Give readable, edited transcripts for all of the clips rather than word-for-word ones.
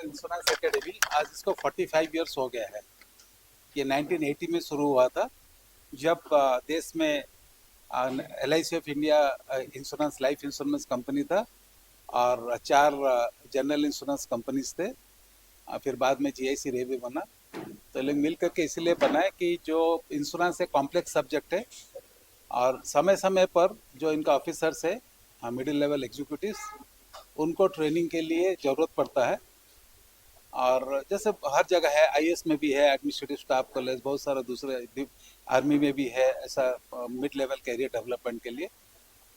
Insurance academy आज इसको 45 years हो गया है। ये 1980 में शुरू हुआ था, जब देश में LIC of India insurance life insurance company था और 4 जनरल इंश्योरेंस कंपनीज थे। फिर बाद में GIC रे भी बना। तो लोग मिल करके इसलिए बना है कि जो इंश्योरेंस एक कॉम्प्लेक्स सब्जेक्ट है और समय समय पर जो इनका ऑफिसर्स है, मिडिल लेवल एग्जीक्यूटिव्स, उनको ट्रेनिंग के लिए ज़रूरत पड़ता है। और जैसे हर जगह है, IAS में भी है एडमिनिस्ट्रेटिव स्टाफ कॉलेज, बहुत सारा दूसरे आर्मी में भी है ऐसा मिड लेवल कैरियर डेवलपमेंट के लिए।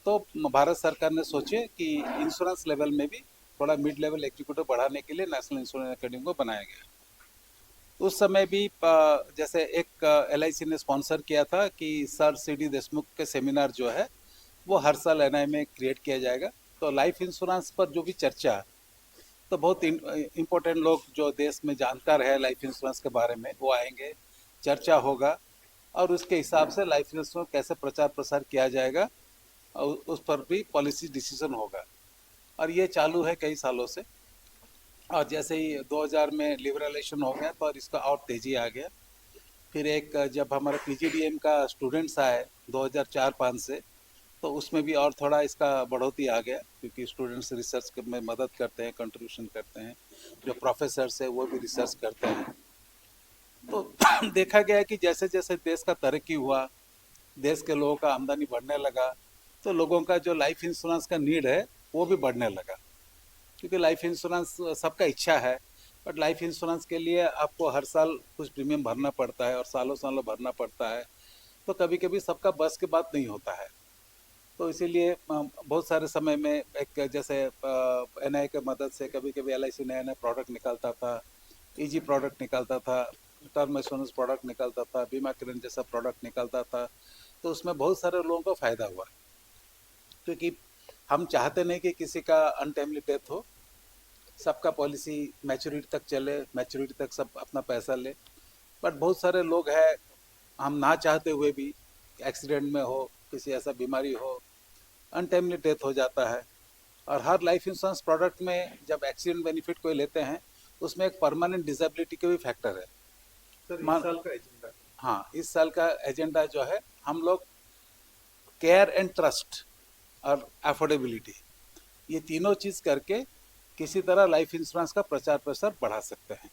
तो भारत सरकार ने सोचे कि इंश्योरेंस लेवल में भी थोड़ा मिड लेवल एग्जीक्यूटिव बढ़ाने के लिए नेशनल इंश्योरेंस एकेडमी को बनाया गया। उस समय भी जैसे एक LIC ने स्पॉन्सर किया था कि सर CD देशमुख के सेमिनार जो है वो हर साल NI में क्रिएट किया जाएगा। तो लाइफ इंश्योरेंस पर जो भी चर्चा, तो बहुत इम्पोर्टेंट लोग जो देश में जानकार है लाइफ इंश्योरेंस के बारे में वो आएंगे, चर्चा होगा और उसके हिसाब से लाइफ इंश्योरेंस कैसे प्रचार प्रसार किया जाएगा और उस पर भी पॉलिसी डिसीजन होगा। और ये चालू है कई सालों से। और जैसे ही 2000 में लिबरलाइजेशन हो गया तो और इसका और तेज़ी आ गया। फिर एक जब हमारे PGDM का स्टूडेंट्स आए 2004-5 से, तो उसमें भी और थोड़ा इसका बढ़ोतरी आ गया, क्योंकि स्टूडेंट्स रिसर्च में मदद करते हैं, कंट्रीब्यूशन करते हैं, जो प्रोफेसर्स है वो भी रिसर्च करते हैं। तो देखा गया कि जैसे जैसे देश का तरक्की हुआ, देश के लोगों का आमदनी बढ़ने लगा, तो लोगों का जो लाइफ इंश्योरेंस का नीड है वो भी बढ़ने लगा। क्योंकि लाइफ इंश्योरेंस सबका इच्छा है, बट लाइफ इंश्योरेंस के लिए आपको हर साल कुछ प्रीमियम भरना पड़ता है और सालों सालों भरना पड़ता है। तो कभी कभी सबका बस की बात नहीं होता है। तो इसीलिए बहुत सारे समय में एक जैसे NI के मदद से कभी कभी LIC नया नया प्रोडक्ट निकालता था, EG प्रोडक्ट निकालता था, टर्म इंश्योरेंस प्रोडक्ट निकालता था, बीमा किरण जैसा प्रोडक्ट निकालता था। तो उसमें बहुत सारे लोगों को फ़ायदा हुआ, क्योंकि हम चाहते नहीं कि किसी का अनटाइमली डेथ हो। सबका पॉलिसी मैच्योरिटी तक चले, मैच्योरिटी तक सब अपना पैसा ले। बट बहुत सारे लोग हैं, हम ना चाहते हुए भी एक्सीडेंट में हो, किसी ऐसा बीमारी हो, अनटाइमली डेथ हो जाता है। और हर लाइफ इंश्योरेंस प्रोडक्ट में जब एक्सीडेंट बेनिफिट कोई लेते हैं, उसमें एक परमानेंट डिसेबिलिटी का भी फैक्टर है। सर, मान इस साल का एजेंडा। हाँ, इस साल का एजेंडा जो है, हम लोग केयर एंड ट्रस्ट और अफोर्डेबिलिटी, ये तीनों चीज़ करके किसी तरह लाइफ इंश्योरेंस का प्रचार प्रसार बढ़ा सकते हैं।